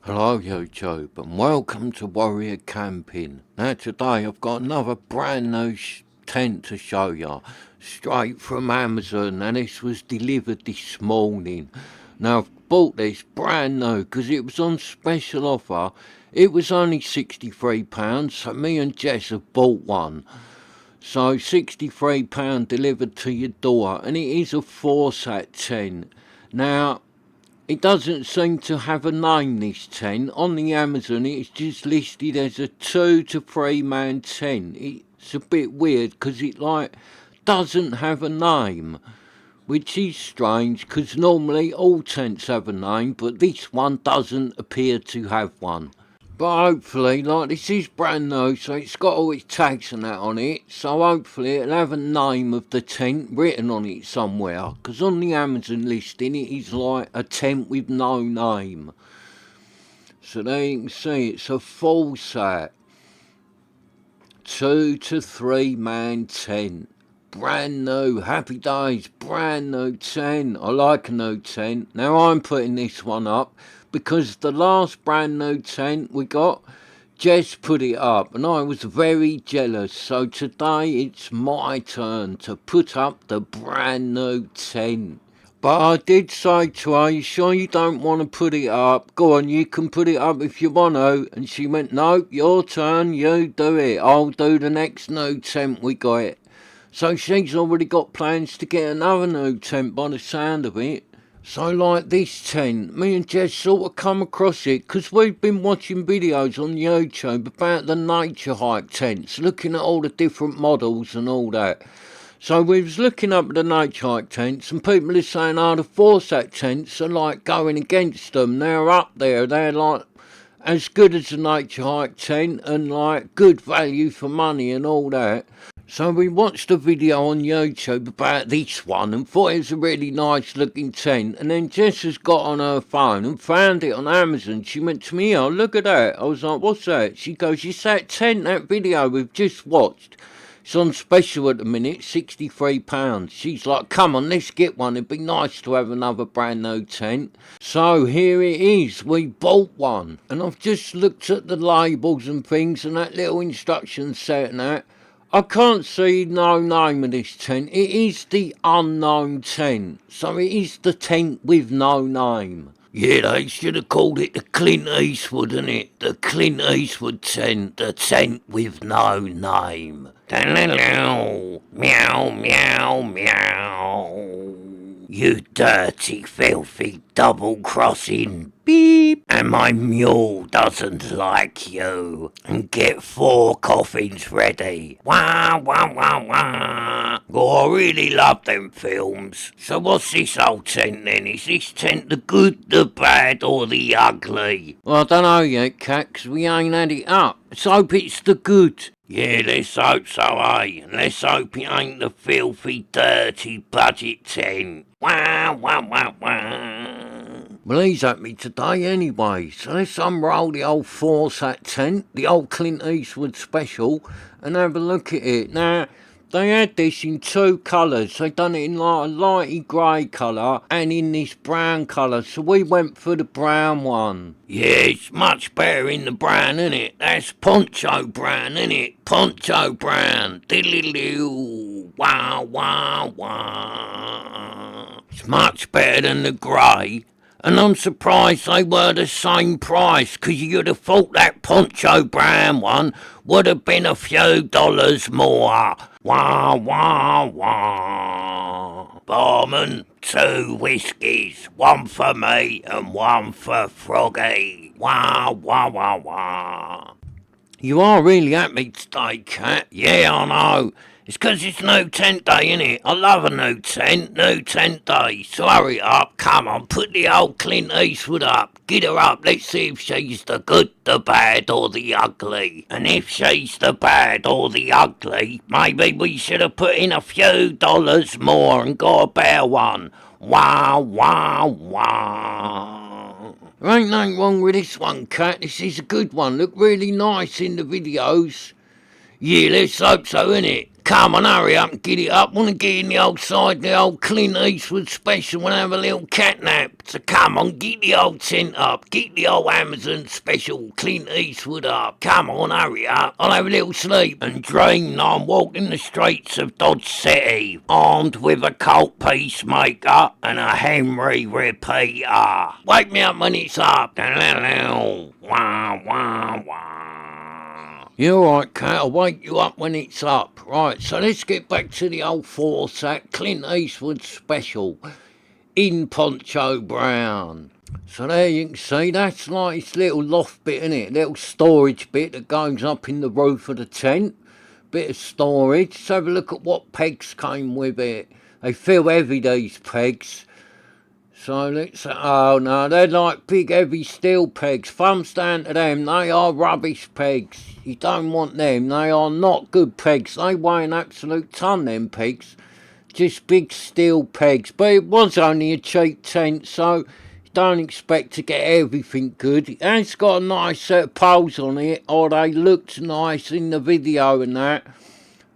Hello YouTube and welcome to Warrior Camping. Now today I've got another brand new tent to show you, straight from Amazon, and this was delivered this morning. Now I've bought this brand new because it was on special offer. It was only £63, so me and Jess have bought one. So £63 delivered to your door, and it is a Forceatt tent. Now it doesn't seem to have a name, this tent. On the Amazon it's just listed as a 2 to 3 man tent. It's a bit weird because it doesn't have a name, which is strange because normally all tents have a name, but this one doesn't appear to have one. But hopefully, this is brand new, so it's got all its tags and that on it, so hopefully it'll have a name of the tent written on it somewhere, because on the Amazon listing it is like a tent with no name. So there you can see it's a Forceatt 2 to 3 man tent. Brand new, happy days, brand new tent. I like a new tent. Now I'm putting this one up because the last brand new tent we got, Jess put it up and I was very jealous. So today it's my turn to put up the brand new tent. But I did say to her, you sure you don't want to put it up? Go on, you can put it up if you want to. And she went, no, your turn, you do it. I'll do the next new tent we got. So she's already got plans to get another new tent by the sound of it. So like this tent, me and Jess sort of come across it because we've been watching videos on YouTube about the Naturehike tents, looking at all the different models and all that. So we was looking up at the Naturehike tents and people are saying, oh, the Forceatt tents are like going against them. They're up there, they're like as good as the Naturehike tent and like good value for money and all that. So we watched a video on YouTube about this one and thought it was a really nice looking tent, and then Jess has got on her phone and found it on Amazon. She went to me, oh look at that. I was like, what's that? She goes, it's that tent, that video we've just watched. It's on special at the minute, £63. She's like, come on, let's get one. It'd be nice to have another brand new tent. So here it is. We bought one. And I've just looked at the labels and things and that little instruction set and that. I can't see no name of this tent. It is the unknown tent. So it is the tent with no name. Yeah, they should have called it the Clint Eastwood, innit? The Clint Eastwood tent. The tent with no name. Meow, meow, meow. You dirty, filthy, double-crossing beep. And my mule doesn't like you. And get 4 coffins ready. Wah, wah, wah, wah. Oh, I really love them films. So what's this old tent then? Is this tent the good, the bad, or the ugly? Well, I don't know yet, Cat, 'cause we ain't had it up. Let's hope it's the good. Yeah, let's hope so, eh? And let's hope it ain't the filthy, dirty budget tent. Wah, wah, wah, wah. Well, he's at me today anyway, so let's unroll the old Forceatt tent, the old Clint Eastwood special, and have a look at it. Now, they had this in 2 colours. They done it in like a lighty grey colour and in this brown colour. So we went for the brown one. Yeah, it's much better in the brown, innit? That's poncho brown, innit? Poncho brown. Diddly-doo. Wow, wow, wow. It's much better than the grey. And I'm surprised they were the same price, 'cause you'd have thought that poncho brown one would have been a few dollars more. Wah, wah, wah. Barman, 2 whiskies, 1 for me and 1 for Froggy. Wah, wah, wah, wah. You are really at me today, Cat. Yeah, I know. It's 'cause it's new tent day, innit? I love a new tent day. So hurry up, come on, put the old Clint Eastwood up. Get her up, let's see if she's the good, the bad, or the ugly. And if she's the bad or the ugly, maybe we should have put in a few dollars more and got a better one. Wah, wah, wah. There ain't nothing wrong with this one, Cat. This is a good one. Look really nice in the videos. Yeah, let's hope so, innit? Come on, hurry up and get it up. Want to get in the old side, the old Clint Eastwood special and have a little cat nap. So come on, get the old tent up. Get the old Amazon special Clint Eastwood up. Come on, hurry up. I'll have a little sleep and dream that I'm walking the streets of Dodge City, armed with a Colt peacemaker and a Henry repeater. Wake me up when it's up. Wah, wah, wah. You're alright, Cat. I'll wake you up when it's up. Right, so let's get back to the old Forceatt Clint Eastwood special in Poncho Brown. So there you can see, that's like this little loft bit, innit? Little storage bit that goes up in the roof of the tent. Bit of storage. Let's have a look at what pegs came with it. They feel heavy, these pegs. So let's, oh no, they're like big heavy steel pegs. Thumbs down to them, they are rubbish pegs. You don't want them, they are not good pegs. They weigh an absolute ton, them pegs. Just big steel pegs. But it was only a cheap tent, so you don't expect to get everything good. It has got a nice set of poles on it, or they looked nice in the video and that.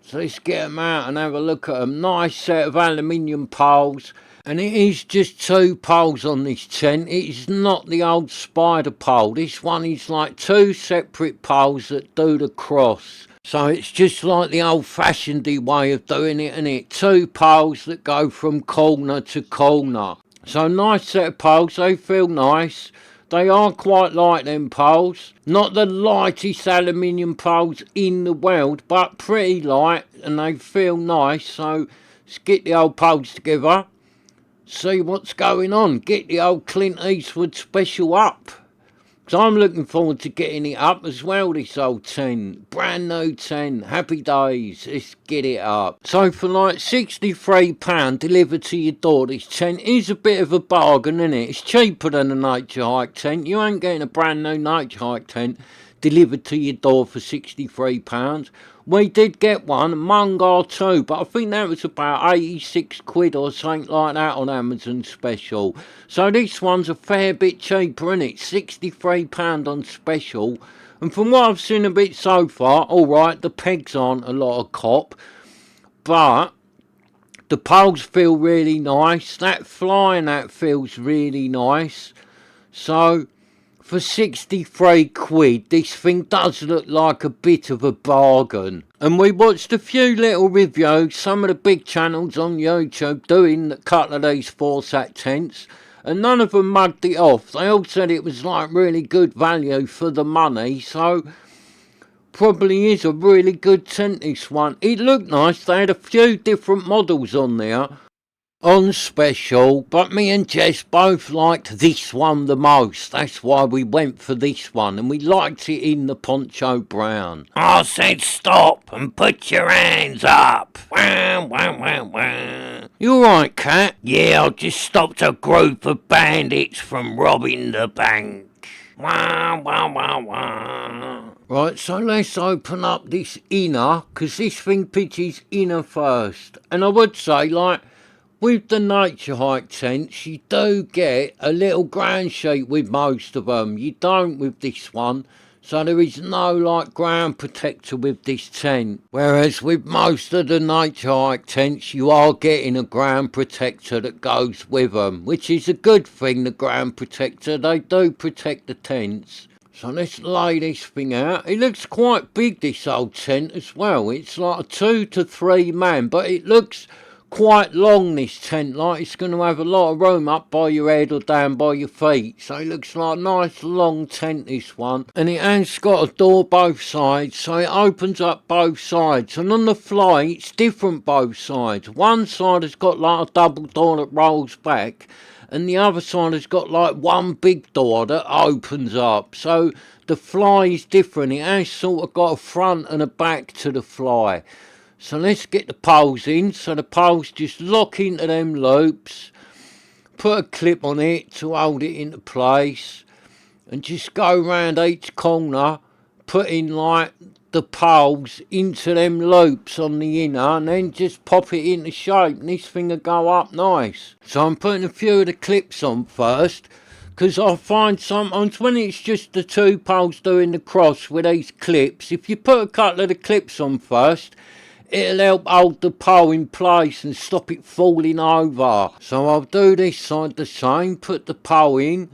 So let's get them out and have a look at them. Nice set of aluminium poles. And it is just 2 poles on this tent. It is not the old spider pole. This one is like 2 separate poles that do the cross. So it's just like the old-fashioned way of doing it, innit? 2 poles that go from corner to corner. So nice set of poles. They feel nice. They are quite light, them poles. Not the lightest aluminium poles in the world, but pretty light, and they feel nice. So let's get the old poles together. See what's going on. Get the old Clint Eastwood special up. Because I'm looking forward to getting it up as well, this old 10. Brand new 10. Happy days. Let's get it up. So for like £63 delivered to your door, this tent is a bit of a bargain, isn't it? It's cheaper than a Naturehike tent. You ain't getting a brand new Naturehike tent delivered to your door for £63. We did get one, Mungar 2, but I think that was about 86 quid or something like that on Amazon special. So this one's a fair bit cheaper, isn't it? £63 on special. And from what I've seen a bit so far, alright, the pegs aren't a lot of cop, but the poles feel really nice. That flying that feels really nice. So for 63 quid, this thing does look like a bit of a bargain. And we watched a few little reviews, some of the big channels on YouTube doing a couple of these Forceatt tents, and none of them mugged it off. They all said it was like really good value for the money, so probably is a really good tent, this one. It looked nice. They had a few different models on there on special, but me and Jess both liked this one the most. That's why we went for this one, and we liked it in the Poncho Brown. I said stop and put your hands up. Wah, wah, wah, wah. You alright, Cat? Yeah, I just stopped a group of bandits from robbing the bank. Wah, wah, wah, wah. Right, so let's open up this inner, because this thing pitches inner first. And I would say, like, with the Naturehike tents, you do get a little ground sheet with most of them. You don't with this one. So there is no like ground protector with this tent. Whereas with most of the Naturehike tents, you are getting a ground protector that goes with them. Which is a good thing, the ground protector. They do protect the tents. So let's lay this thing out. It looks quite big, this old tent as well. It's like a 2 to 3 man, but it looks quite long, this tent, like it's going to have a lot of room up by your head or down by your feet. So it looks like a nice long tent, this one. And it has got a door both sides, so it opens up both sides. And on the fly, it's different both sides. One side has got like a double door that rolls back, and the other side has got like one big door that opens up. So the fly is different. It has sort of got a front and a back to the fly. So let's get the poles in. So the poles just lock into them loops. Put a clip on it to hold it into place. And just go round each corner, putting like the poles into them loops on the inner, and then just pop it into shape, and this thing will go up nice. So I'm putting a few of the clips on first, because I find sometimes when it's just the 2 poles doing the cross with these clips, if you put a couple of the clips on first, it'll help hold the pole in place and stop it falling over. So I'll do this side the same, put the pole in,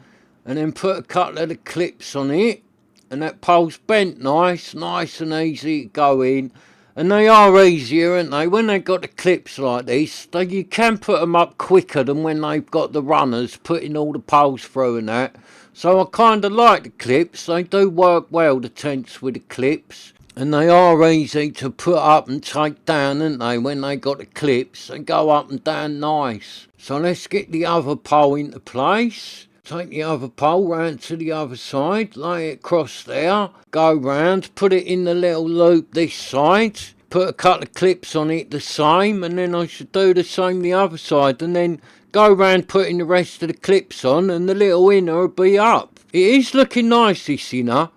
and then put a couple of the clips on it, and that pole's bent nice and easy to go in. And they are easier, aren't they? When they've got the clips like this, you can put them up quicker than when they've got the runners putting all the poles through and that. So I kind of like the clips. They do work well, the tents with the clips. And they are easy to put up and take down, aren't they? When they got the clips, they go up and down nice. So let's get the other pole into place. Take the other pole round to the other side, lay it across there, go round, put it in the little loop this side, put a couple of clips on it the same, and then I should do the same the other side, and then go round putting the rest of the clips on, and the little inner will be up. It is looking nice, this inner.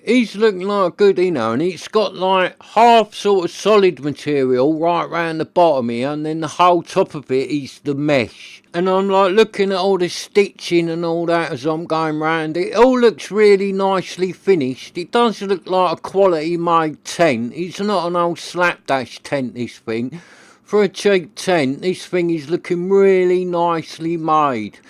He's looking like a good inner, and it's got like half sort of solid material right round the bottom here, and then the whole top of it is the mesh. And I'm like looking at all the stitching and all that as I'm going round. It all looks really nicely finished. It does look like a quality made tent. It's not an old slapdash tent, this thing. For a cheap tent, this thing is looking really nicely made.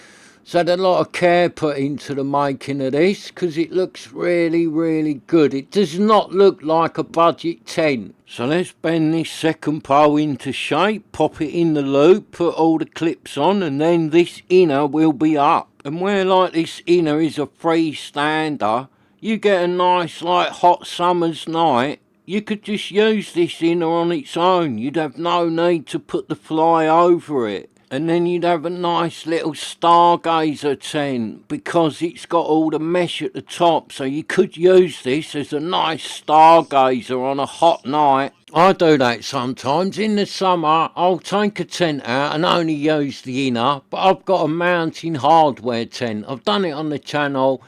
So had a lot of care put into the making of this, because it looks really good. It does not look like a budget tent. So let's bend this second pole into shape, pop it in the loop, put all the clips on, and then this inner will be up. And where like this inner is a freestander, you get a nice like hot summer's night. You could just use this inner on its own. You'd have no need to put the fly over it. And then you'd have a nice little stargazer tent, because it's got all the mesh at the top, so you could use this as a nice stargazer on a hot night. I do that sometimes. In the summer, I'll take a tent out and only use the inner, but I've got a mountain hardware tent. I've done it on the channel.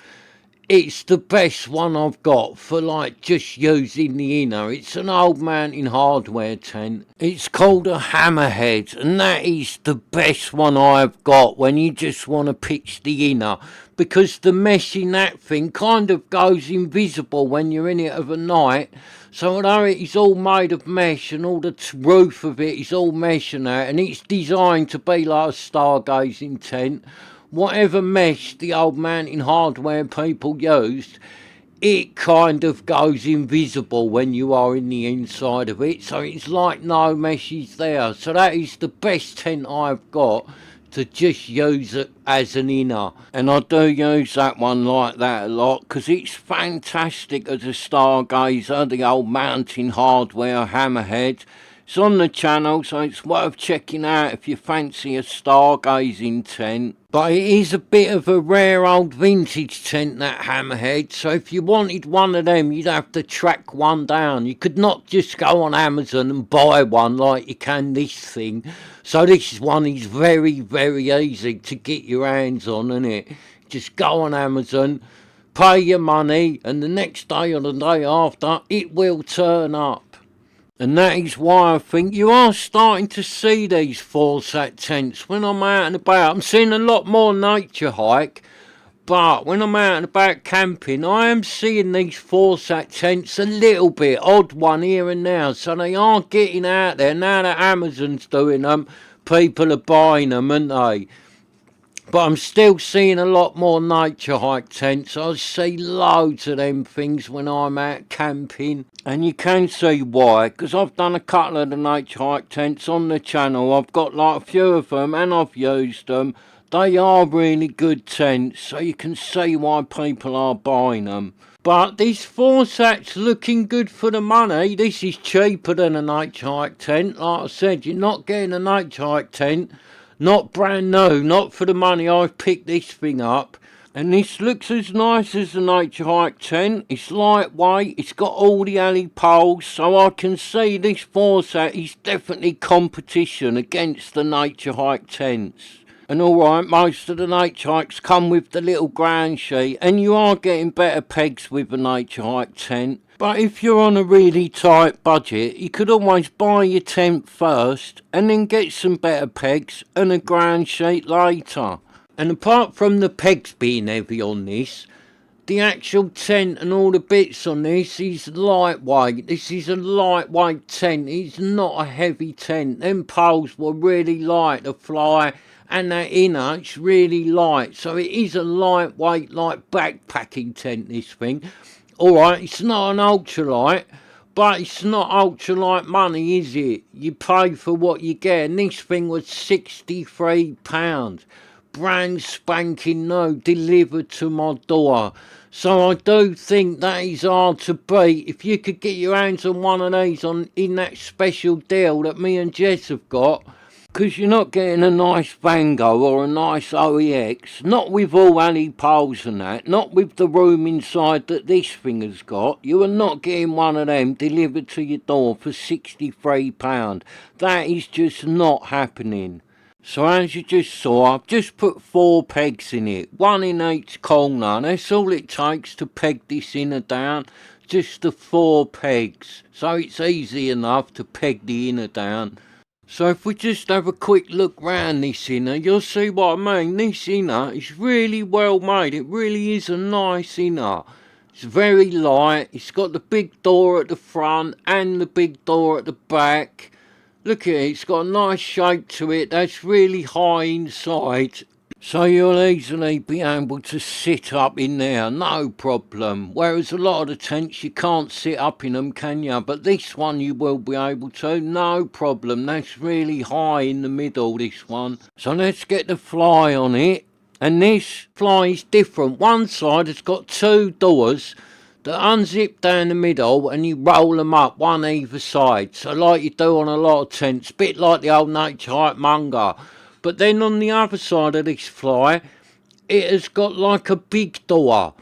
It's the best one I've got for like just using the inner. It's an old mountain hardware tent. It's called a hammerhead, and that is the best one I've got when you just want to pitch the inner, because the mesh in that thing kind of goes invisible when you're in it of a night. So although it is all made of mesh and all the roof of it is all mesh and that, and it's designed to be like a stargazing tent, whatever mesh the old mountain hardware people used, it kind of goes invisible when you are in the inside of it, so it's like no mesh is there. So that is the best tent I've got to just use it as an inner, and I do use that one like that a lot, because it's fantastic as a stargazer, the old mountain hardware hammerhead. It's on the channel, so it's worth checking out if you fancy a stargazing tent. But it is a bit of a rare old vintage tent, that hammerhead, so if you wanted one of them, you'd have to track one down. You could not just go on Amazon and buy one like you can this thing. So this one is very easy to get your hands on, isn't it? Just go on Amazon, pay your money, and the next day or the day after, it will turn up. And that is why I think you are starting to see these Forceatt tents when I'm out and about. I'm seeing a lot more Naturehike, but when I'm out and about camping, I am seeing these Forceatt tents a little bit, odd one here and there. So they are getting out there. Now that Amazon's doing them, people are buying them, aren't they? But I'm still seeing a lot more Naturehike tents. I see loads of them things when I'm out camping. And you can see why, because I've done a couple of the Naturehike tents on the channel. I've got like a few of them and I've used them. They are really good tents, so you can see why people are buying them. But this Forceatt's looking good for the money. This is cheaper than a Naturehike tent. Like I said, you're not getting a Naturehike tent. Not brand new, not for the money I've picked this thing up. And this looks as nice as the Naturehike tent. It's lightweight, it's got all the alley poles, so I can see this Forceatt is definitely competition against the Naturehike tents. And alright, most of the Naturehikes come with the little ground sheet, and you are getting better pegs with the Naturehike tent. But if you're on a really tight budget, you could always buy your tent first and then get some better pegs and a ground sheet later. And apart from the pegs being heavy on this, The actual tent and all the bits on this is lightweight. This is a lightweight tent. It's not a heavy tent. Them poles were really light to fly, and that inner, it's really light. So it is a lightweight, like backpacking tent, this thing. Alright, it's not an ultralight, but it's not ultralight money, is it? You pay for what you get, and this thing was £63. Brand spanking new, delivered to my door. So I do think that is hard to beat. If you could get your hands on one of these in that special deal that me and Jess have got, because you're not getting a nice Vango or a nice OEX, not with all alley poles and that, not with the room inside that this thing has got. You are not getting one of them delivered to your door for £63. That is just not happening. So as you just saw, I've just put 4 pegs in it, one in each corner, and that's all it takes to peg this inner down, just the 4 pegs. So it's easy enough to peg the inner down. So if we just have a quick look round this inner, you'll see what I mean. This inner is really well made, it really is a nice inner. It's very light, it's got the big door at the front and the big door at the back. Look at it, it's got a nice shape to it, that's really high inside. So you'll easily be able to sit up in there, no problem. Whereas a lot of the tents you can't sit up in them, can you? But this one you will be able to, no problem. That's really high in the middle, this one. So let's get the fly on it. And this fly is different. One side has got 2 doors that unzip down the middle and you roll them up one either side. So like you do on a lot of tents, bit like the old Naturehike Munger. But then on the other side of this fly, it has got like a big door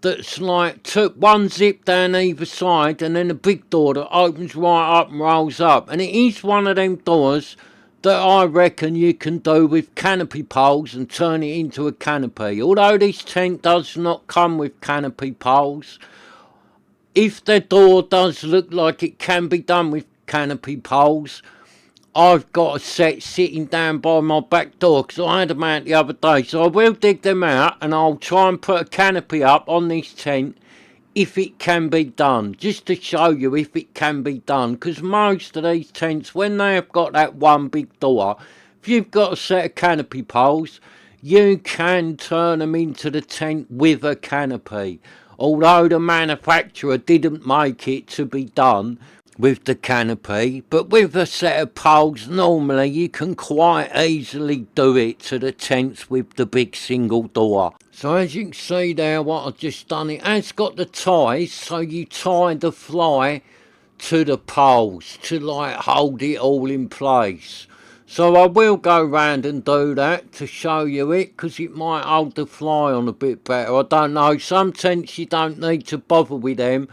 that's like one zip down either side and then a big door that opens right up and rolls up. And it is one of them doors that I reckon you can do with canopy poles and turn it into a canopy. Although this tent does not come with canopy poles, if the door does look like it can be done with canopy poles, I've got a set sitting down by my back door because I had them out the other day. So I will dig them out and I'll try and put a canopy up on this tent if it can be done. Just to show you if it can be done. Because most of these tents, when they have got that one big door, if you've got a set of canopy poles, you can turn them into the tent with a canopy. Although the manufacturer didn't make it to be done with the canopy, but with a set of poles normally you can quite easily do it to the tents with the big single door. So as you can see there what I've just done, it has got the ties, so you tie the fly to the poles to like hold it all in place. So I will go round and do that to show you it, because it might hold the fly on a bit better. I don't know, some tents you don't need to bother with them,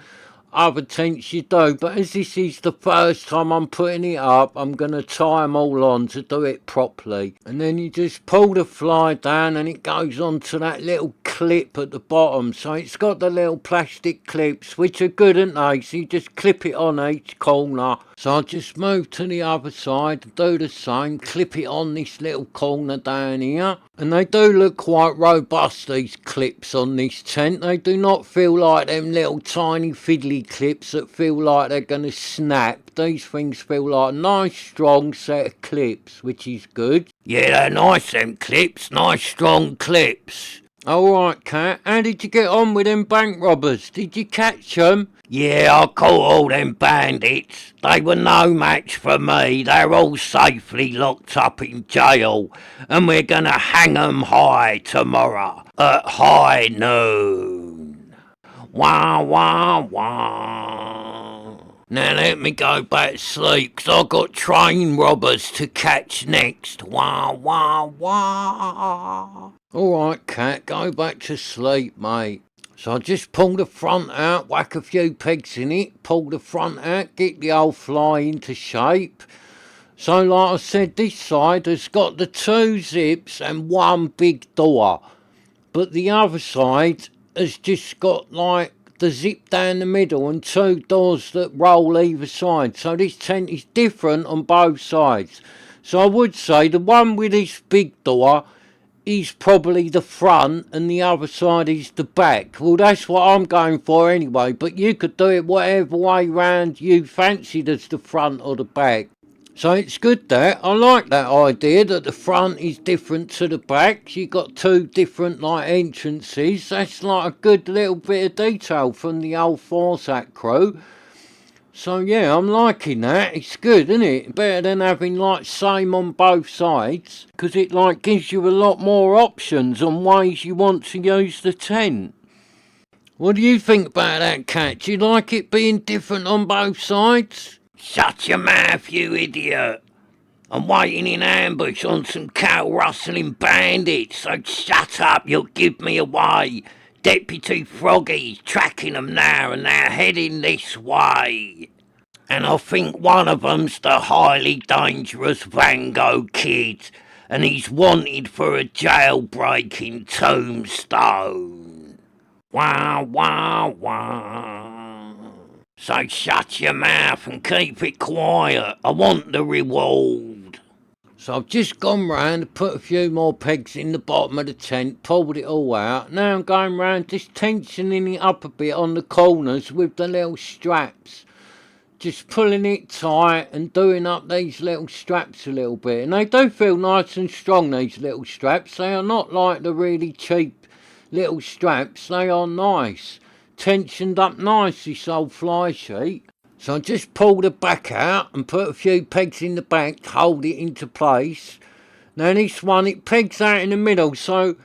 other tents you do, but as this is the first time I'm putting it up, I'm going to tie them all on to do it properly. And then you just pull the fly down and it goes onto that little clip at the bottom. So it's got the little plastic clips, which are good, aren't they? So you just clip it on each corner. So I'll just move to the other side, do the same, clip it on this little corner down here. And they do look quite robust, these clips on this tent. They do not feel like them little tiny fiddly clips that feel like they're going to snap. These things feel like a nice strong set of clips, which is good. Yeah, they're nice, them clips, nice strong clips. Alright, Cat, how did you get on with them bank robbers? Did you catch them? Yeah, I caught all them bandits. They were no match for me. They're all safely locked up in jail. And we're gonna hang 'em high tomorrow at high noon. Wah, wah, wah. Now let me go back to sleep, 'cause I've got train robbers to catch next. Wah, wah, wah. Alright, Cat, go back to sleep, mate. So I just pull the front out, whack a few pegs in it, pull the front out, get the old fly into shape. So like I said, this side has got the 2 zips and 1 big door. But the other side has just got like the zip down the middle and 2 doors that roll either side. So this tent is different on both sides. So I would say the one with this big door is probably the front and the other side is the back. Well, that's what I'm going for anyway, but you could do it whatever way round you fancied as the front or the back. So it's good that. I like that idea that the front is different to the back. You got two different like entrances. That's like a good little bit of detail from the old Forceatt crew. So yeah, I'm liking that. It's good, isn't it? Better than having like same on both sides, because it like gives you a lot more options on ways you want to use the tent. What do you think about that, Cat? Do you like it being different on both sides? Shut your mouth, you idiot. I'm waiting in ambush on some cow-rustling bandits, so shut up, you'll give me away. Deputy Froggy's tracking them now and they're heading this way. And I think one of them's the highly dangerous Van Gogh kid, and he's wanted for a jailbreak in Tombstone. Wow, wow, wow. So shut your mouth and keep it quiet. I want the reward. So I've just gone round and put a few more pegs in the bottom of the tent, pulled it all out. Now I'm going round just tensioning it up a bit on the corners with the little straps. Just pulling it tight and doing up these little straps a little bit. And they do feel nice and strong, these little straps. They are not like the really cheap little straps. They are nice. Tensioned up nice, this old fly sheet. So I just pulled the back out and put a few pegs in the back to hold it into place. Now this one, it pegs out in the middle, so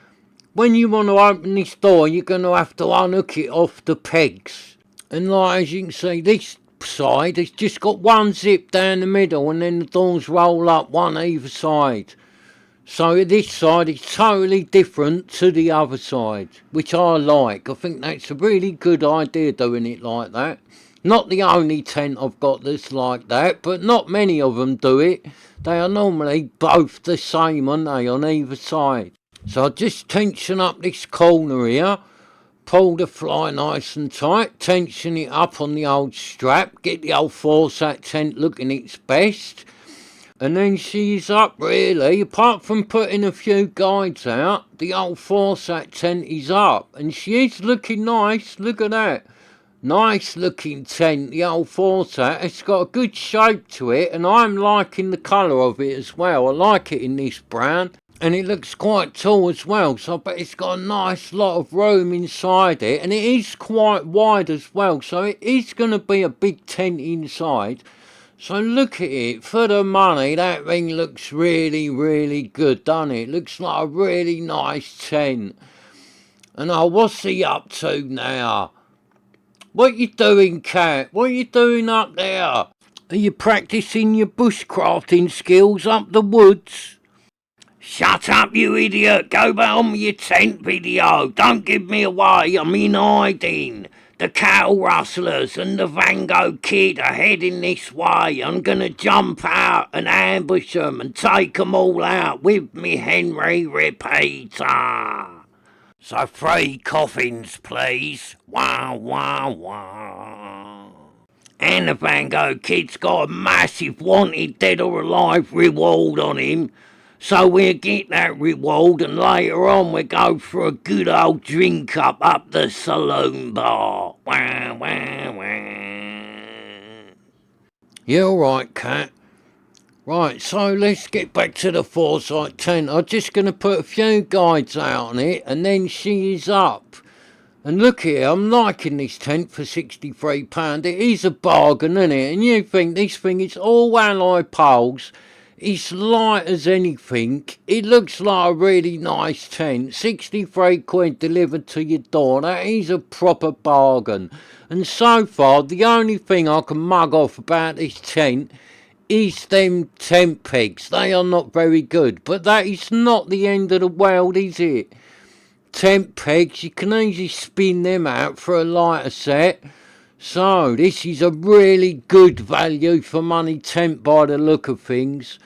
when you want to open this door, you're going to have to unhook it off the pegs. And like as you can see, this side has just got one zip down the middle and then the doors roll up one either side. So this side is totally different to the other side, which I like. I think that's a really good idea doing it like that. Not the only tent I've got that's like that, but not many of them do it. They are normally both the same, aren't they, on either side. So I just tension up this corner here, pull the fly nice and tight, tension it up on the old strap, get the old Forceatt tent looking its best. And then she's up really, apart from putting a few guides out, the old Forceatt tent is up. And she is looking nice, look at that. Nice looking tent, the old Forceatt. It's got a good shape to it and I'm liking the colour of it as well. I like it in this brown. And it looks quite tall as well, so I bet it's got a nice lot of room inside it. And it is quite wide as well, so it is going to be a big tent inside. So look at it, for the money, that thing looks really, really good, doesn't it? Looks like a really nice tent. And oh, what's he up to now? What you doing, Cat? What are you doing up there? Are you practising your bushcrafting skills up the woods? Shut up, you idiot. Go back on with your tent video. Don't give me away. I'm in hiding. The cattle rustlers and the Van Gogh kid are heading this way. I'm gonna jump out and ambush them and take 'em all out with me Henry repeater. So 3 coffins, please. Wow, wow, wow. And the Van Gogh kid's got a massive wanted dead or alive reward on him. So we'll get that reward and later on we'll go for a good old drink up the saloon bar. Wah, wah, wah. Yeah, alright, Cat. Right, so let's get back to the Forceatt tent. I'm just going to put a few guides out on it and then she is up. And look here, I'm liking this tent for £63. It is a bargain, isn't it? And you think this thing is all alloy poles. It's light as anything. It looks like a really nice tent. 63 quid delivered to your door. That is a proper bargain. And so far, the only thing I can mug off about this tent is them tent pegs. They are not very good. But that is not the end of the world, is it? Tent pegs, you can easily spin them out for a lighter set. So this is a really good value for money tent by the look of things.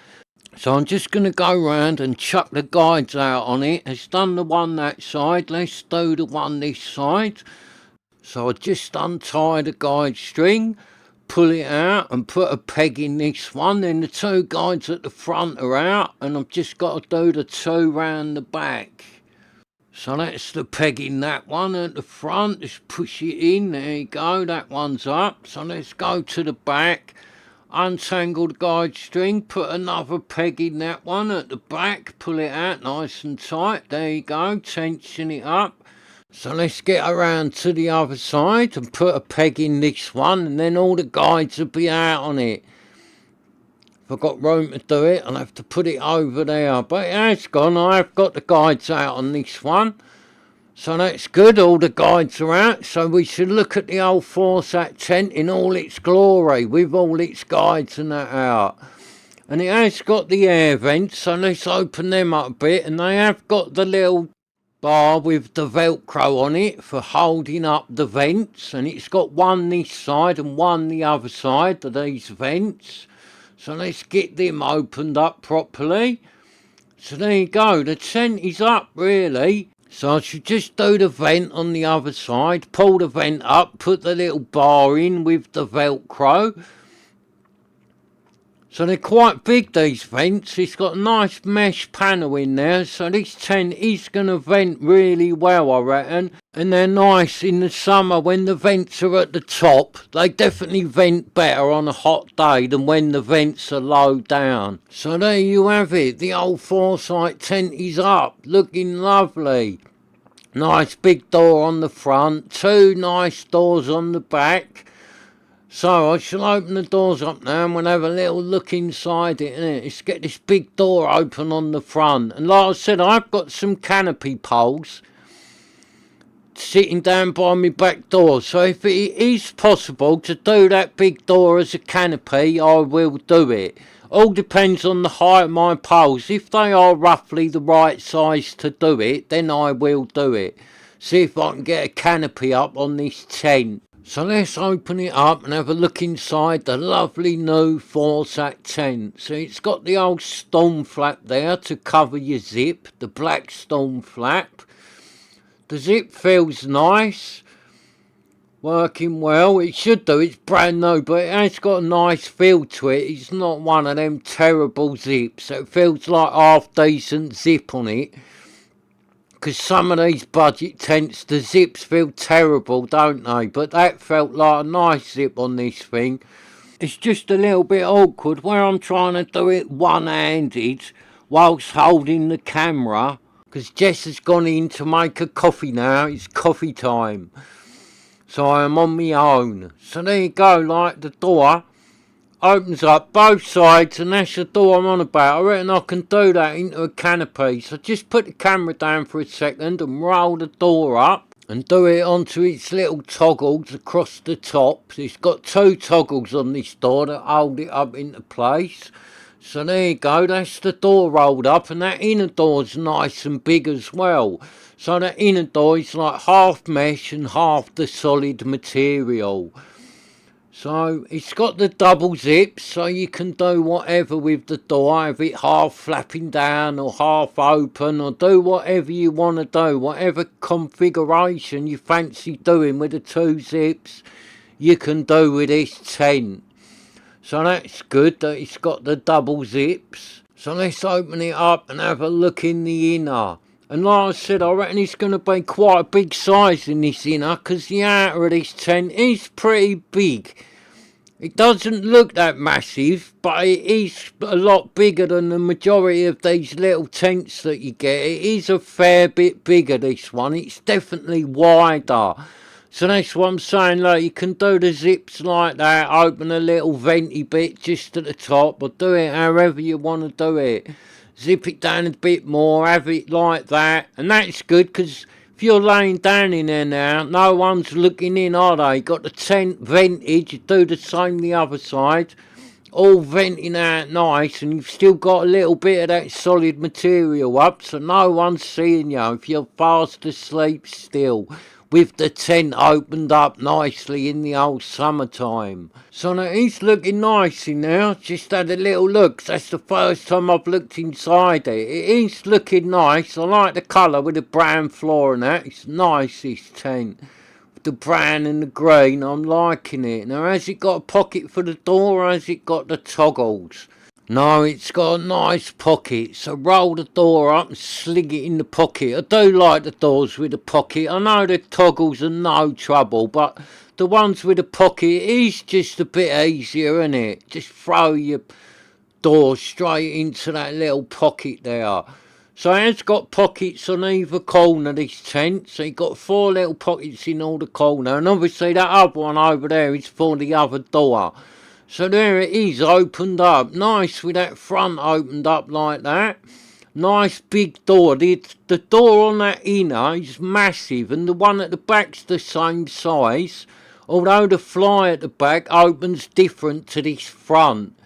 So I'm just going to go round and chuck the guides out on it. It's done the one that side, let's do the one this side. So I just untie the guide string, pull it out and put a peg in this one. Then the two guides at the front are out, and I've just got to do the two round the back. So that's the peg in that one at the front. Just push it in. There you go. That one's up. So let's go to the back. Untangle the guide string. Put another peg in that one at the back. Pull it out nice and tight. There you go. Tension it up. So let's get around to the other side and put a peg in this one, and then all the guides will be out on it. If I've got room to do it, I'll have to put it over there. But it has gone. I've got the guides out on this one. So that's good. All the guides are out. So we should look at the old Forceatt tent in all its glory, with all its guides and that out. And it has got the air vents, so let's open them up a bit. And they have got the little bar with the velcro on it for holding up the vents, and it's got one this side and one the other side of these vents. So let's get them opened up properly. So there you go, the tent is up really. So I should just do the vent on the other side, pull the vent up, put the little bar in with the velcro. So they're quite big, these vents. It's got a nice mesh panel in there, so this tent is going to vent really well, I reckon. And they're nice in the summer when the vents are at the top. They definitely vent better on a hot day than when the vents are low down. So there you have it. The old Forceatt tent is up, looking lovely. Nice big door on the front, two nice doors on the back. So I shall open the doors up now and we'll have a little look inside it, innit? Let's get this big door open on the front. And like I said, I've got some canopy poles sitting down by my back door. So if it is possible to do that big door as a canopy, I will do it. All depends on the height of my poles. If they are roughly the right size to do it, then I will do it. See if I can get a canopy up on this tent. So let's open it up and have a look inside the lovely new Forceatt tent. So it's got the old storm flap there to cover your zip, the black storm flap. The zip feels nice, working well. It should do, it's brand new, but it has got a nice feel to it. It's not one of them terrible zips. It feels like half decent zip on it. Because some of these budget tents, the zips feel terrible, don't they? But that felt like a nice zip on this thing. It's just a little bit awkward where I'm trying to do it one-handed whilst holding the camera. Because Jess has gone in to make a coffee now. It's coffee time. So I am on my own. So there you go, like the door opens up both sides, and that's the door I'm on about. I reckon I can do that into a canopy. So just put the camera down for a second and roll the door up and do it onto its little toggles across the top. It's got two toggles on this door that hold it up into place. So there you go, that's the door rolled up, and that inner door's nice and big as well. So that inner door is like half mesh and half the solid material. So it's got the double zips, so you can do whatever with the door, have it half flapping down or half open, or do whatever you want to do, whatever configuration you fancy doing with the two zips, you can do with this tent. So that's good that it's got the double zips. So let's open it up and have a look in the inner. And like I said, I reckon it's going to be quite a big size in this inner, because the outer of this tent is pretty big. It doesn't look that massive, but it is a lot bigger than the majority of these little tents that you get. It is a fair bit bigger, this one. It's definitely wider. So that's what I'm saying, like, you can do the zips like that, open a little venty bit just at the top, or do it however you want to do it. Zip it down a bit more, have it like that, and that's good, because if you're laying down in there now, no one's looking in, are they? Got the tent vented, you do the same the other side, all venting out nice, and you've still got a little bit of that solid material up, so no one's seeing you if you're fast asleep still, with the tent opened up nicely in the old summertime. So now it's looking nice in there. Just had a little look. That's the first time I've looked inside it. It is looking nice. I like the colour with the brown floor and that. It's nice, this tent. the brown and the green. I'm liking it. Now, has it got a pocket for the door, or has it got the toggles? No, it's got a nice pocket, so roll the door up and sling it in the pocket. I do like the doors with a pocket. I know the toggles are no trouble, but the ones with a pocket is just a bit easier, isn't it? Just throw your door straight into that little pocket there. So it has got pockets on either corner, this tent. So you've got 4 little pockets in all the corner. And obviously that other one over there is for the other door. So there it is, opened up. Nice with that front opened up like that. Nice big door. The door on that inner is massive, and the one at the back's the same size. Although the fly at the back opens different to this front.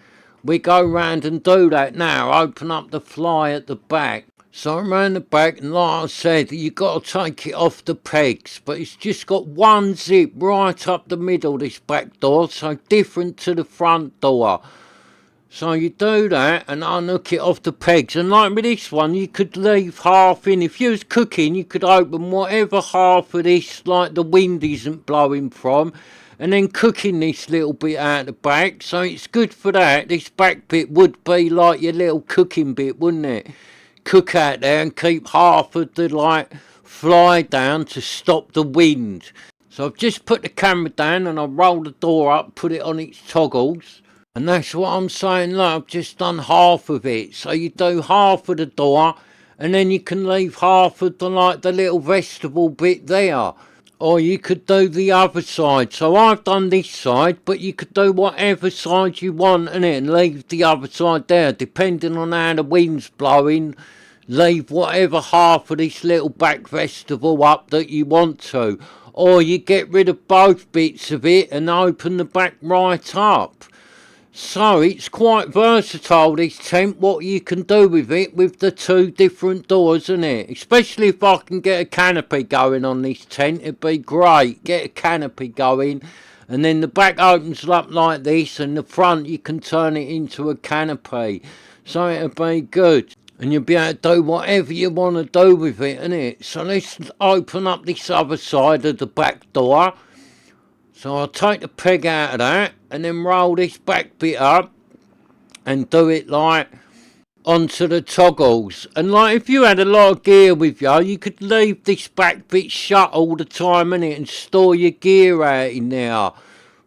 We go round and do that now. Open up the fly at the back. So around the back, and like I said, you got to take it off the pegs, but it's just got one zip right up the middle, this back door, so different to the front door. So you do that and unhook it off the pegs, and like with this one, you could leave half in. If you was cooking, you could open whatever half of this, like the wind isn't blowing from, and then cooking this little bit out the back. So it's good for that. This back bit would be like your little cooking bit, wouldn't it? Cook out there and keep half of the fly down to stop the wind. So I've just put the camera down and I roll the door up, put it on its toggles, and that's what I'm saying. Look, I've just done half of it. So you do half of the door, and then you can leave half of the little vegetable bit there. Or you could do the other side. So I've done this side, but you could do whatever side you want, innit, and leave the other side there, depending on how the wind's blowing. Leave whatever half of this little back vegetable up that you want to. Or you get rid of both bits of it and open the back right up. So it's quite versatile, this tent, what you can do with it with the 2 different doors, isn't it? Especially if I can get a canopy going on this tent, it'd be great. Get a canopy going, and then the back opens up like this, and the front you can turn it into a canopy. So it'd be good. And you'll be able to do whatever you want to do with it, innit? So let's open up this other side of the back door. So I'll take the peg out of that and then roll this back bit up and do it onto the toggles. And if you had a lot of gear with you, you could leave this back bit shut all the time, innit, and store your gear out in there.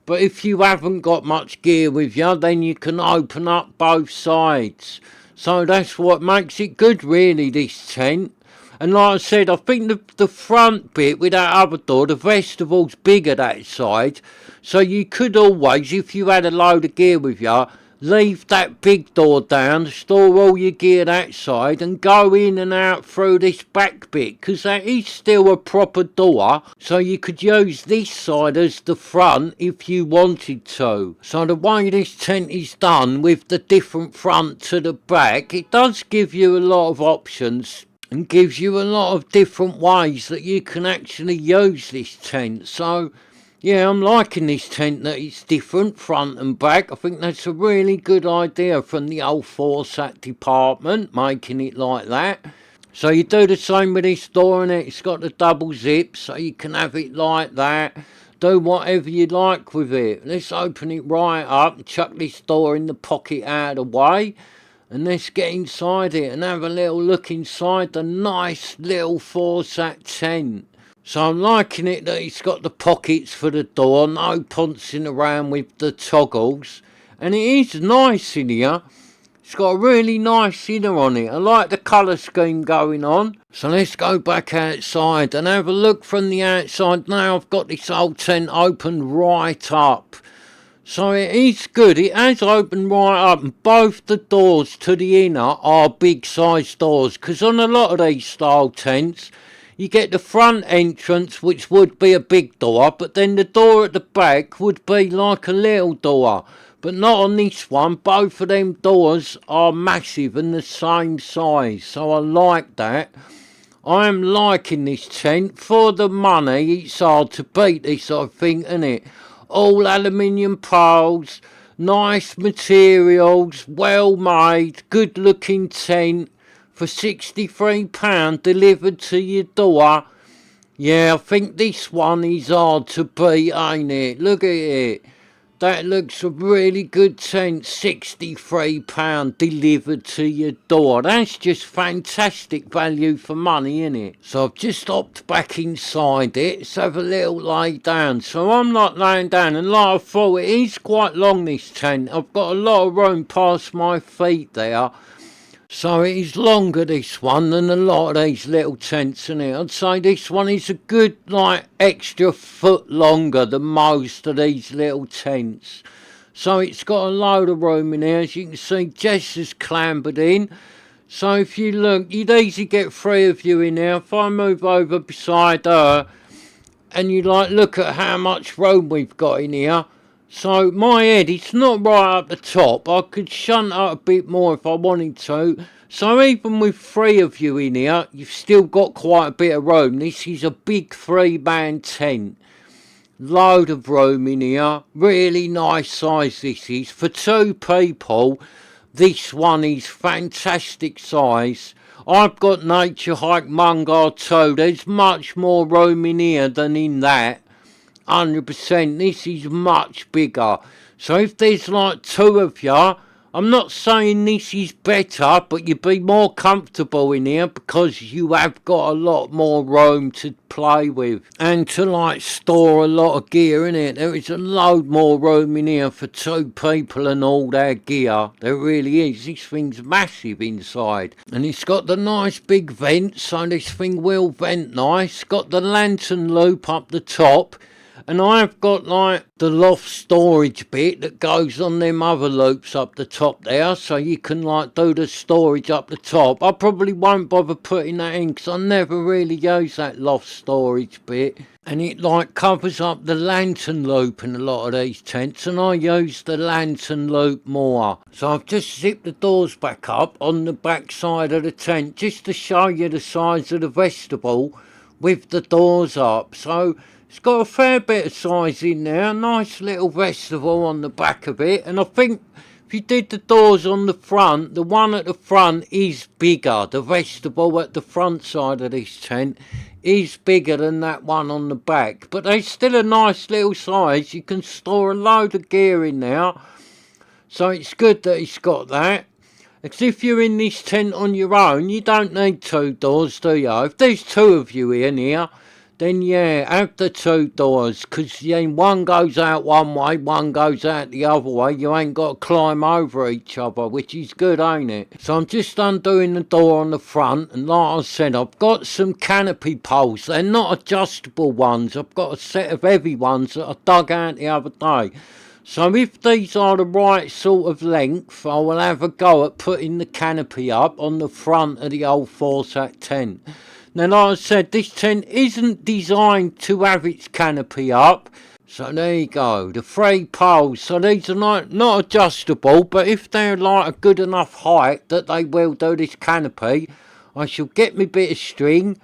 But if you haven't got much gear with you, then you can open up both sides. So that's what makes it good, really, this tent. And like I said, I think the front bit with that other door, the vegetable's bigger that side. So you could always, if you had a load of gear with you, leave that big door down, store all your gear that side, and go in and out through this back bit, because that is still a proper door. So you could use this side as the front if you wanted to. So the way this tent is done with the different front to the back, it does give you a lot of options and gives you a lot of different ways that you can actually use this tent. So yeah, I'm liking this tent, that it's different front and back. I think that's a really good idea from the old Forceatt department, making it like that. So you do the same with this door, and it's got the double zip, so you can have it like that. Do whatever you like with it. Let's open it right up and chuck this door in the pocket out of the way. And let's get inside it and have a little look inside the nice little Forceatt tent. So I'm liking it that it's got the pockets for the door, no pouncing around with the toggles. And it is nice in here. It's got a really nice inner on it. I like the colour scheme going on. So let's go back outside and have a look from the outside. Now I've got this old tent open right up. So it is good. It has opened right up, and both the doors to the inner are big size doors, because on a lot of these style tents you get the front entrance, which would be a big door, but then the door at the back would be like a little door. But not on this one. Both of them doors are massive and the same size, so I like that. I am liking this tent. For the money, it's hard to beat this, I think, isn't it? All aluminium poles, nice materials, well made, good looking tent for £63 delivered to your door. Yeah, I think this one is hard to beat, ain't it? Look at it. That looks a really good tent, £63 delivered to your door. That's just fantastic value for money, innit? So I've just hopped back inside it. Let's have a little lay down. So I'm not laying down, and like I thought, it is quite long, this tent. I've got a lot of room past my feet there. So it is longer, this one, than a lot of these little tents in here. I'd say this one is a good, like, extra foot longer than most of these little tents. So it's got a load of room in here. As you can see, Jess has clambered in. So if you look, you'd easily get three of you in here. If I move over beside her, and you like look at how much room we've got in here. So my head, it's not right up the top. I could shunt out a bit more if I wanted to. So even with three of you in here, you've still got quite a bit of room. This is a big 3-man tent. Load of room in here. Really nice size this is. For two people, this one is fantastic size. I've got Naturehike Mungar too. There's much more room in here than in that. 100%. This is much bigger. So if there's like two of you, I'm not saying this is better, but you'd be more comfortable in here because you have got a lot more room to play with and to like store a lot of gear in it. There is a load more room in here for two people and all their gear. There really is. This thing's massive inside, and it's got the nice big vent, so this thing will vent nice. Got the lantern loop up the top. And I've got like the loft storage bit that goes on them other loops up the top there, so you can like do the storage up the top. I probably won't bother putting that in because I never really use that loft storage bit. And it like covers up the lantern loop in a lot of these tents, and I use the lantern loop more. So I've just zipped the doors back up on the back side of the tent just to show you the size of the vestibule with the doors up. So it's got a fair bit of size in there, nice little vestibule on the back of it, and I think if you did the doors on the front, the one at the front is bigger. The vestibule at the front side of this tent is bigger than that one on the back, but they're still a nice little size. You can store a load of gear in there, so it's good that it's got that. Because if you're in this tent on your own, you don't need two doors, do you? If there's two of you in here, then yeah, have the two doors, because then one goes out one way, one goes out the other way. You ain't got to climb over each other, which is good, ain't it? So I'm just undoing the door on the front, and like I said, I've got some canopy poles. They're not adjustable ones. I've got a set of heavy ones that I dug out the other day. So if these are the right sort of length, I will have a go at putting the canopy up on the front of the old Forceatt tent. Now, like I said, this tent isn't designed to have its canopy up. So there you go, the 3 poles. So these are not adjustable, but if they're like a good enough height that they will do this canopy, I shall get me bit of string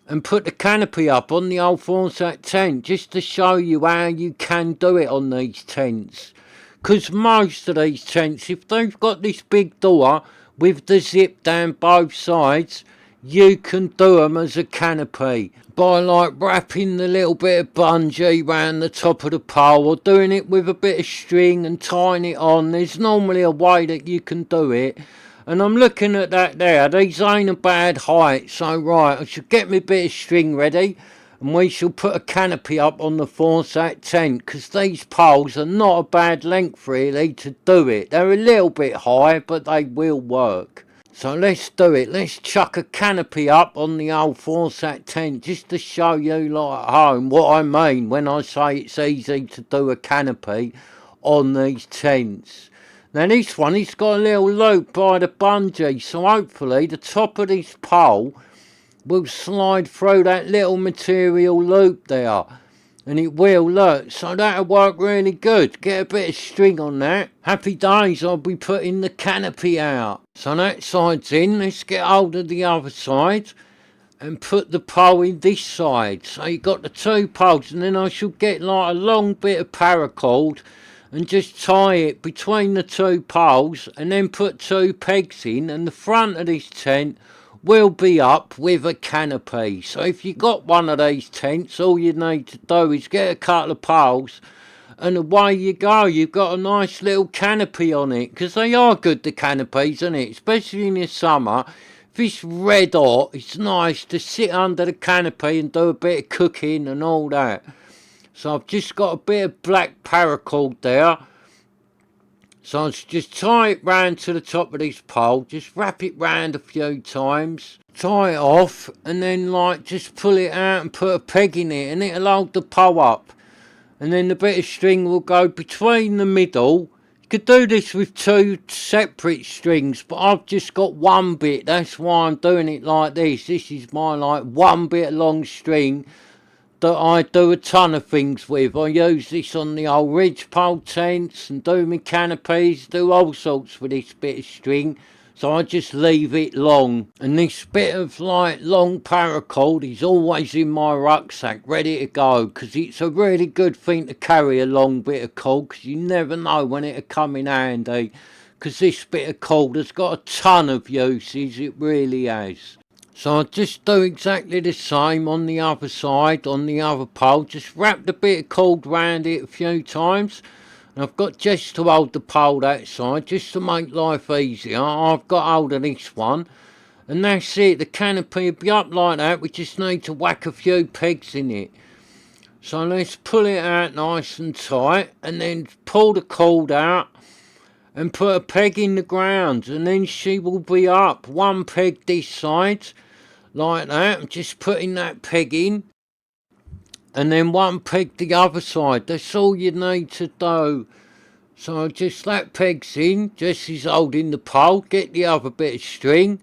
and put the canopy up on the old Forceatt tent just to show you how you can do it on these tents. Because most of these tents, if they've got this big door with the zip down both sides, you can do them as a canopy by like wrapping the little bit of bungee round the top of the pole or doing it with a bit of string and tying it on. There's normally a way that you can do it. And I'm looking at that there. These ain't a bad height. So right, I should get me a bit of string ready and we shall put a canopy up on the Forceatt tent, because these poles are not a bad length really to do it. They're a little bit high, but they will work. So let's do it. Let's chuck a canopy up on the old Forceatt tent just to show you like at home what I mean when I say it's easy to do a canopy on these tents. Now this one, it's got a little loop by the bungee, so hopefully the top of this pole will slide through that little material loop there. And it will, look, so that'll work really good. Get a bit of string on that. Happy days, I'll be putting the canopy out. So that side's in. Let's get hold of the other side and put the pole in this side. So you've got the 2 poles, and then I shall get like a long bit of paracord and just tie it between the 2 poles and then put 2 pegs in, and the front of this tent will be up with a canopy. So if you got one of these tents, all you need to do is get a couple of poles and away you go. You've got a nice little canopy on it, because they are good, the canopies, isn't it? Especially in the summer. If it's red hot, it's nice to sit under the canopy and do a bit of cooking and all that. So I've just got a bit of black paracord there. So I'll just tie it round to the top of this pole, just wrap it round a few times, tie it off, and then like just pull it out and put a peg in it, and it'll hold the pole up. And then the bit of string will go between the middle. You could do this with two separate strings, but I've just got one bit. That's why I'm doing it like this. This is my like one bit of long string that I do a ton of things with. I use this on the old ridgepole tents and do my canopies, do all sorts with this bit of string. So I just leave it long. And this bit of like long paracord is always in my rucksack, ready to go, because it's a really good thing to carry a long bit of cord, because you never know when it'll come in handy. Because this bit of cord has got a ton of uses, it really has. So I'll just do exactly the same on the other side, on the other pole. Just wrap the bit of cord round it a few times. And I've got just to hold the pole that side, just to make life easier. I've got hold of this one. And that's it, the canopy will be up like that. We just need to whack a few pegs in it. So let's pull it out nice and tight, and then pull the cord out and put a peg in the ground, and then she will be up. One peg this side, like that. I'm just putting that peg in, and then one peg the other side. That's all you need to do. So just that peg's in, Jesse's holding the pole, get the other bit of string,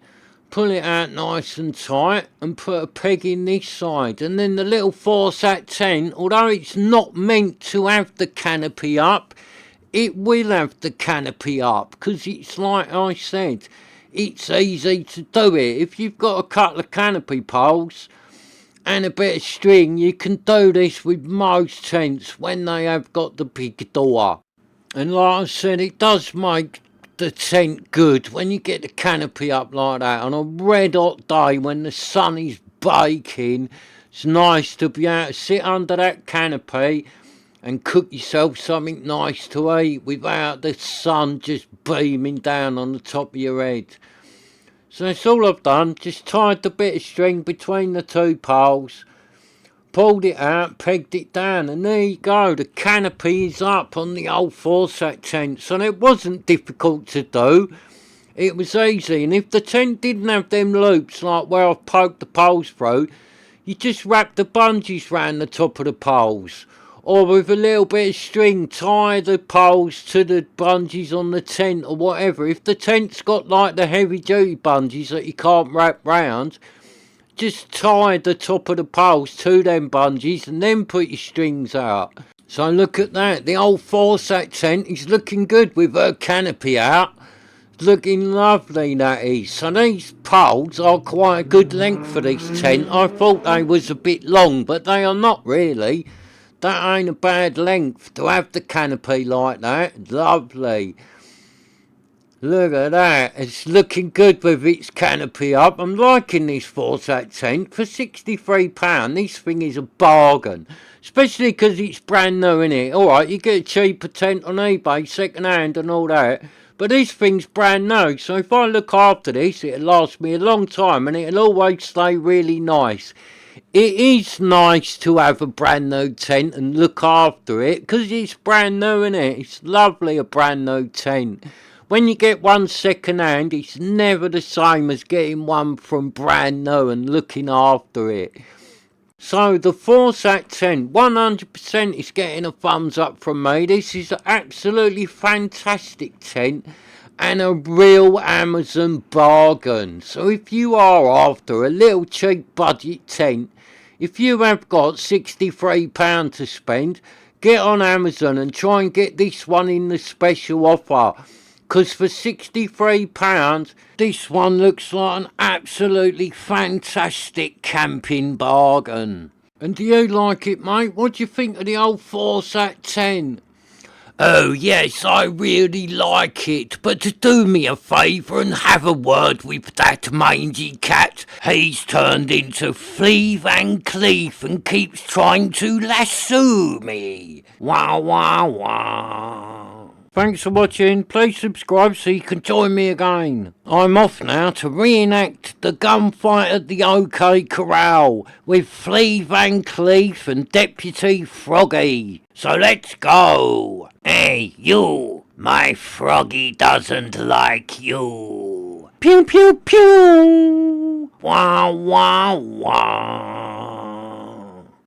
pull it out nice and tight, and put a peg in this side. And then the little Forceatt tent, although it's not meant to have the canopy up, it will have the canopy up, because it's like I said, it's easy to do it. If you've got a couple of canopy poles and a bit of string, you can do this with most tents when they have got the big door. And like I said, it does make the tent good when you get the canopy up like that on a red hot day when the sun is baking. It's nice to be able to sit under that canopy and cook yourself something nice to eat without the sun just beaming down on the top of your head. So that's all I've done, just tied the bit of string between the two poles, pulled it out, pegged it down, and there you go, the canopy is up on the old Forceatt tent. So it wasn't difficult to do, it was easy. And if the tent didn't have them loops like where I've poked the poles through, you just wrap the bungees round the top of the poles, or with a little bit of string tie the poles to the bungees on the tent or whatever. If the tent's got like the heavy duty bungees that you can't wrap round, just tie the top of the poles to them bungees and then put your strings out. So look at that, the old Forceatt tent is looking good with her canopy out. Looking lovely, that is. So these poles are quite a good length for this tent. I thought they was a bit long, but they are not really. That ain't a bad length to have the canopy like that. Lovely. Look at that. It's looking good with its canopy up. I'm liking this Forceatt tent. For £63, this thing is a bargain. Especially because it's brand new, innit? Alright, you get a cheaper tent on eBay, second hand and all that. But this thing's brand new. So if I look after this, it'll last me a long time and it'll always stay really nice. It is nice to have a brand new tent and look after it, because it's brand new, innit? It's lovely, a brand new tent. When you get one second hand, it's never the same as getting one from brand new and looking after it. So the Forceatt tent, 100% is getting a thumbs up from me. This is an absolutely fantastic tent and a real Amazon bargain. So if you are after a little cheap budget tent, if you have got £63 to spend, get on Amazon and try and get this one in the special offer. Because for £63, this one looks like an absolutely fantastic camping bargain. And do you like it, mate? What do you think of the old Forceatt tent? Oh, yes, I really like it, but do me a favour and have a word with that mangy cat. He's turned into Flea Van Cleef and keeps trying to lasso me. Wah, wah, wah. Thanks for watching. Please subscribe so you can join me again. I'm off now to reenact the gunfight at the OK Corral with Flea Van Cleef and Deputy Froggy. So let's go. Hey, you. My froggy doesn't like you. Pew pew pew. Wah, wah, wah.